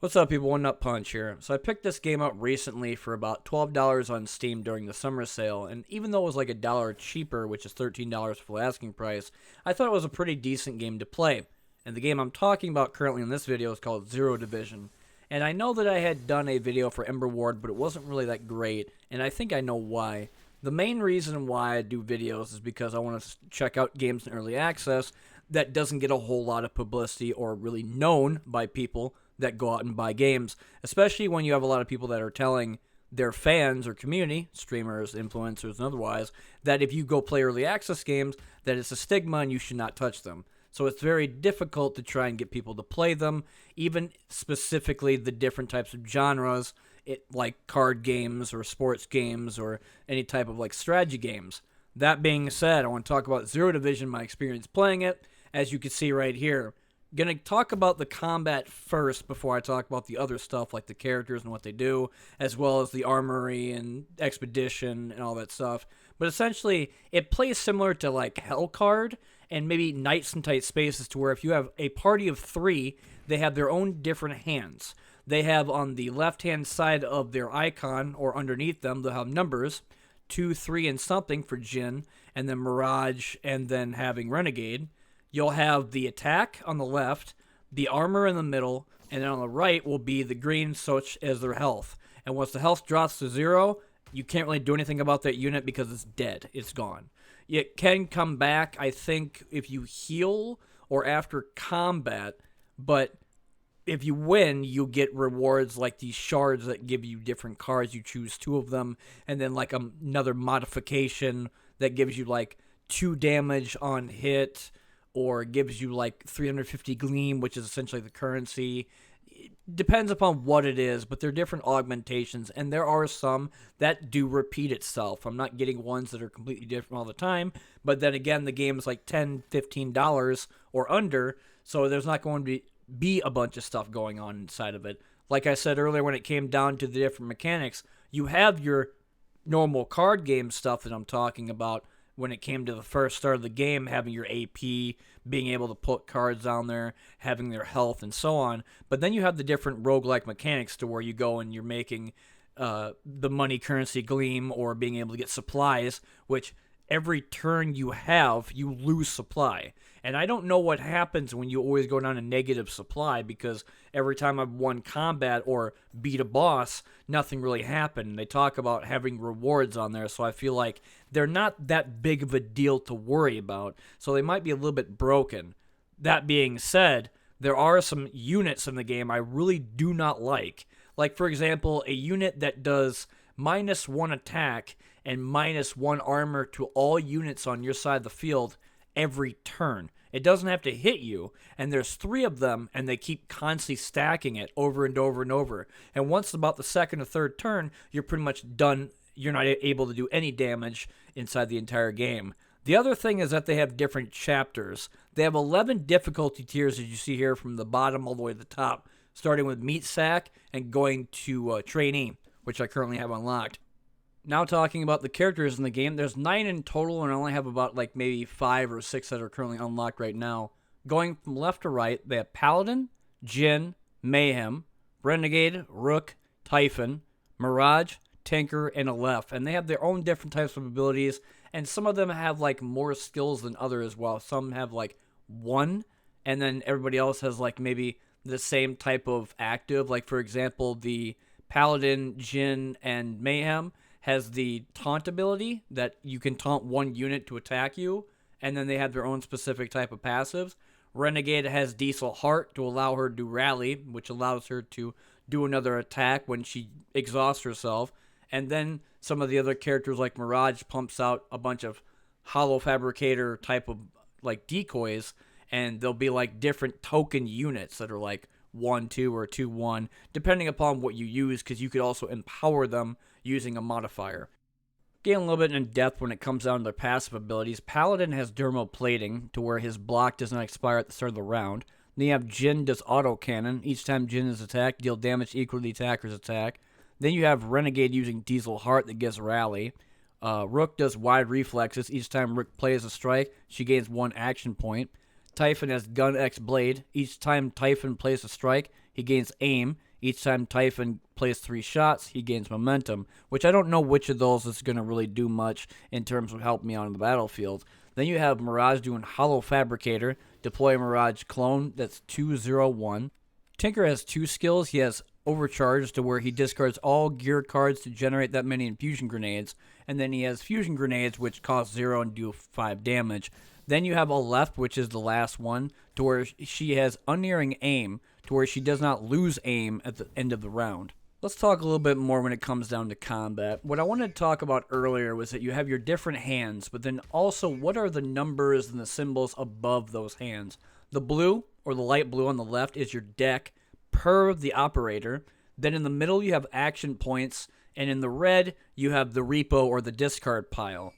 What's up, people? One Nut Punch here. So I picked this game up recently for about $12 on Steam during the summer sale, and even though it was like $1 cheaper, which is $13 full asking price, I thought it was a pretty decent game to play. And the game I'm talking about currently in this video is called Zero Division. And I know that I had done a video for Ember Ward, but it wasn't really that great, and I think I know why. The main reason why I do videos is because I want to check out games in early access that doesn't get a whole lot of publicity or really known by people that go out and buy games, especially when you have a lot of people that are telling their fans or community, streamers, influencers, and otherwise, that if you go play early access games, that it's a stigma and you should not touch them. So it's very difficult to try and get people to play them, even specifically the different types of genres, like card games or sports games or any type of like strategy games. That being said, I want to talk about Zero Division, my experience playing it, as you can see right here. Going to talk about the combat first before I talk about the other stuff like the characters and what they do, as well as the armory and expedition and all that stuff. But essentially, it plays similar to like Hellcard and maybe Knights in Tight Spaces, to where if you have a party of 3, they have their own different hands. They have on the left-hand side of their icon, or underneath them, they'll have numbers, 2, 3, and something for Jin, and then Mirage, and then having Renegade. You'll have the attack on the left, the armor in the middle, and then on the right will be the green, such as their health. And once the health drops to 0, you can't really do anything about that unit because it's dead. It's gone. It can come back, I think, if you heal or after combat, but if you win, you get rewards like these shards that give you different cards. You choose 2 of them, and then like another modification that gives you like 2 damage on hit, or gives you like 350 gleam, which is essentially the currency. It depends upon what it is, but they're different augmentations, and there are some that do repeat itself. I'm not getting ones that are completely different all the time, but then again, the game is like $10, $15 or under, so there's not going to be a bunch of stuff going on inside of it. Like I said earlier, when it came down to the different mechanics, you have your normal card game stuff that I'm talking about. When it came to the first start of the game, having your AP, being able to put cards on there, having their health, and so on. But then you have the different roguelike mechanics to where you go and you're making the money currency gleam, or being able to get supplies, which every turn you have, you lose supply. And I don't know what happens when you always go down a negative supply, because every time I've won combat or beat a boss, nothing really happened. They talk about having rewards on there, so I feel like they're not that big of a deal to worry about, so they might be a little bit broken. That being said, there are some units in the game I really do not like. Like, for example, a unit that does -1 attack and -1 armor to all units on your side of the field every turn. It doesn't have to hit you, and there's 3 of them, and they keep constantly stacking it over and over and over. And once about the second or third turn, you're pretty much done. You're not able to do any damage inside the entire game. The other thing is that they have different chapters. They have 11 difficulty tiers, as you see here, from the bottom all the way to the top, starting with Meat Sack and going to Trainee, which I currently have unlocked. Now talking about the characters in the game, there's 9 in total, and I only have about like maybe 5 or 6 that are currently unlocked right now. Going from left to right, they have Paladin, Jin, Mayhem, Renegade, Rook, Typhon, Mirage, Tinker, and Aleph. And they have their own different types of abilities, and some of them have like more skills than others, while some have like 1, and then everybody else has like maybe the same type of active. Like, for example, the Paladin, Jin, and Mayhem has the taunt ability that you can taunt 1 unit to attack you, and then they have their own specific type of passives. Renegade has Diesel Heart to allow her to rally, which allows her to do another attack when she exhausts herself. And then some of the other characters like Mirage pumps out a bunch of hollow fabricator type of like decoys, and there'll be like different token units that are like 1-2 or 2-1, depending upon what you use, because you could also empower them using a modifier. Getting a little bit in depth when it comes down to their passive abilities, Paladin has dermoplating, to where his block does not expire at the start of the round. Then you have Jin does autocannon. Each time Jin is attacked, deal damage equal to the attacker's attack. Then you have Renegade using Diesel Heart that gives rally. Rook does wide reflexes. Each time Rook plays a strike, she gains 1 action point. Typhon has Gun X Blade. Each time Typhon plays a strike, he gains aim. Each time Typhon plays 3 shots, he gains momentum, which I don't know which of those is going to really do much in terms of helping me on the battlefield. Then you have Mirage doing Hollow Fabricator, deploy Mirage Clone, that's 201. Tinker has 2 skills. He has Overcharge, to where he discards all gear cards to generate that many infusion grenades, and then he has Fusion Grenades, which cost 0 and do 5 damage. Then you have Aleph, which is the last one, to where she has Unerring Aim, to where she does not lose aim at the end of the round. Let's talk a little bit more when it comes down to combat. What I wanted to talk about earlier was that you have your different hands, but then also what are the numbers and the symbols above those hands. The blue, or the light blue on the left, is your deck per the operator. Then in the middle you have action points, and in the red you have the repo or the discard pile.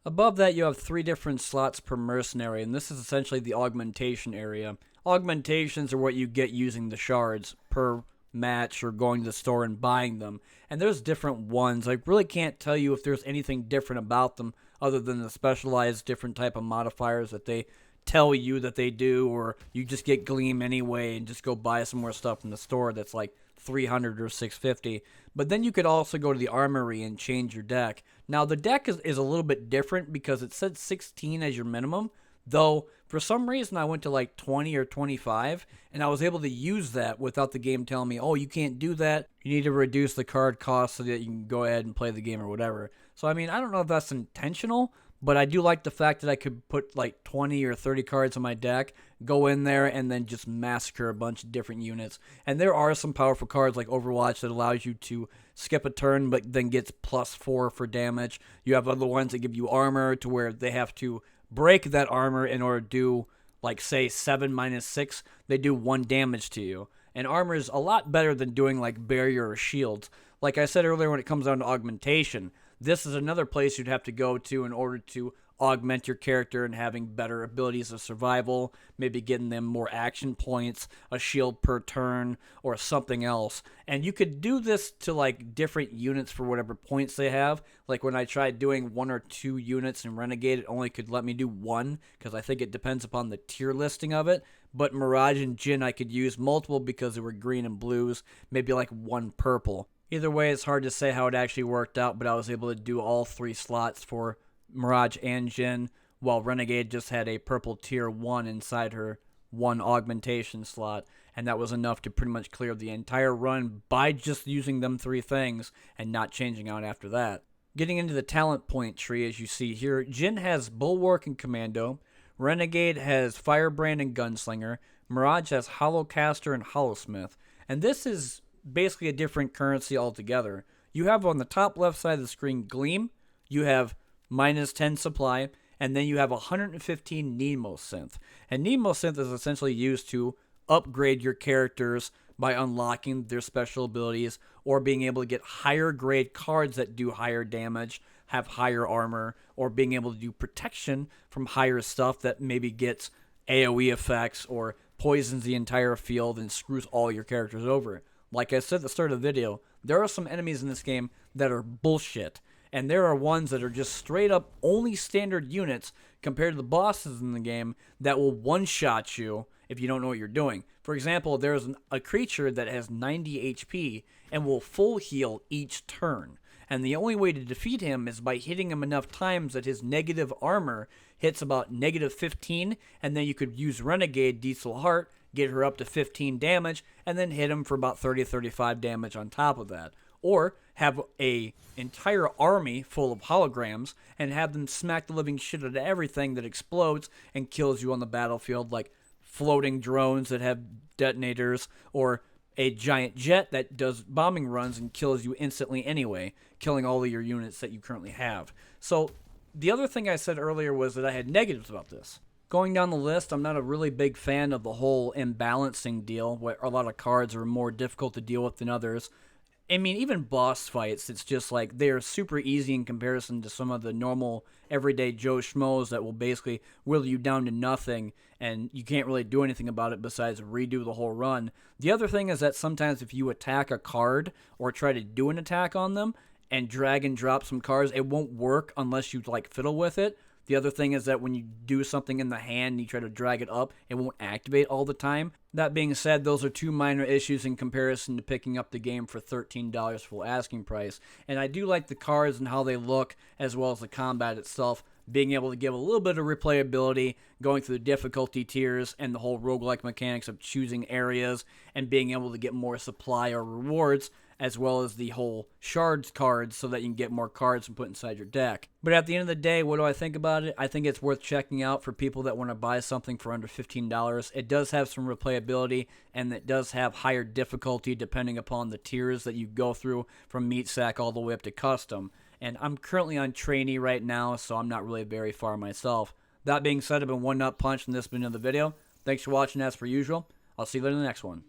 Above that you have 3 different slots per mercenary, and this is essentially the augmentation area. Augmentations are what you get using the shards per match or going to the store and buying them. And there's different ones. I really can't tell you if there's anything different about them other than the specialized different type of modifiers that they tell you that they do, or you just get Gleam anyway and just go buy some more stuff in the store that's like 300 or 650. But then you could also go to the armory and change your deck. Now the deck is a little bit different because it said 16 as your minimum, though for some reason I went to like 20 or 25 and I was able to use that without the game telling me, oh, you can't do that, you need to reduce the card cost so that you can go ahead and play the game or whatever. So I mean, I don't know if that's intentional, but I do like the fact that I could put like 20 or 30 cards on my deck, go in there, and then just massacre a bunch of different units. And there are some powerful cards like Overwatch that allows you to skip a turn but then gets +4 for damage. You have other ones that give you armor to where they have to break that armor in order to do, like, say, 7 minus 6. They do 1 damage to you. And armor is a lot better than doing like barrier or shields. Like I said earlier, when it comes down to augmentation, this is another place you'd have to go to in order to augment your character and having better abilities of survival, maybe getting them more action points, a shield per turn, or something else. And you could do this to like different units for whatever points they have. Like when I tried doing 1 or 2 units in Renegade, it only could let me do 1, because I think it depends upon the tier listing of it. But Mirage and Jin I could use multiple because they were green and blues, maybe like 1 purple. Either way, it's hard to say how it actually worked out, but I was able to do all 3 slots for Mirage and Jin, while Renegade just had a purple tier 1 inside her 1 augmentation slot, and that was enough to pretty much clear the entire run by just using them 3 things and not changing out after that. Getting into the talent point tree, as you see here, Jin has Bulwark and Commando, Renegade has Firebrand and Gunslinger, Mirage has Hollowcaster and Hollowsmith, and this is basically a different currency altogether. You have on the top left side of the screen Gleam, you have -10 supply, and then you have 115 Nemo Synth. And Nemo Synth is essentially used to upgrade your characters by unlocking their special abilities or being able to get higher grade cards that do higher damage, have higher armor, or being able to do protection from higher stuff that maybe gets AoE effects or poisons the entire field and screws all your characters over. Like I said at the start of the video, there are some enemies in this game that are bullshit. And there are ones that are just straight up only standard units compared to the bosses in the game that will one-shot you if you don't know what you're doing. For example, there's a creature that has 90 HP and will full heal each turn. And the only way to defeat him is by hitting him enough times that his negative armor hits about -15, and then you could use Renegade Diesel Heart, get her up to 15 damage, and then hit him for about 30-35 damage on top of that. Or have a entire army full of holograms and have them smack the living shit out of everything that explodes and kills you on the battlefield, like floating drones that have detonators, or a giant jet that does bombing runs and kills you instantly anyway, killing all of your units that you currently have. So the other thing I said earlier was that I had negatives about this. Going down the list, I'm not a really big fan of the whole imbalancing deal, where a lot of cards are more difficult to deal with than others. I mean, even boss fights, it's just like they're super easy in comparison to some of the normal everyday Joe Schmoes that will basically whittle you down to nothing, and you can't really do anything about it besides redo the whole run. The other thing is that sometimes if you attack a card or try to do an attack on them and drag and drop some cards, it won't work unless you like fiddle with it. The other thing is that when you do something in the hand and you try to drag it up, it won't activate all the time. That being said, those are two minor issues in comparison to picking up the game for $13 full asking price. And I do like the cards and how they look, as well as the combat itself, being able to give a little bit of replayability, going through the difficulty tiers, and the whole roguelike mechanics of choosing areas and being able to get more supply or rewards, as well as the whole shards cards so that you can get more cards and put inside your deck. But at the end of the day, what do I think about it? I think it's worth checking out for people that want to buy something for under $15. It does have some replayability, and it does have higher difficulty depending upon the tiers that you go through, from meat sack all the way up to custom. And I'm currently on trainee right now, so I'm not really very far myself. That being said, I've been One Nut Punch, and this has been another video. Thanks for watching as per usual. I'll see you later in the next one.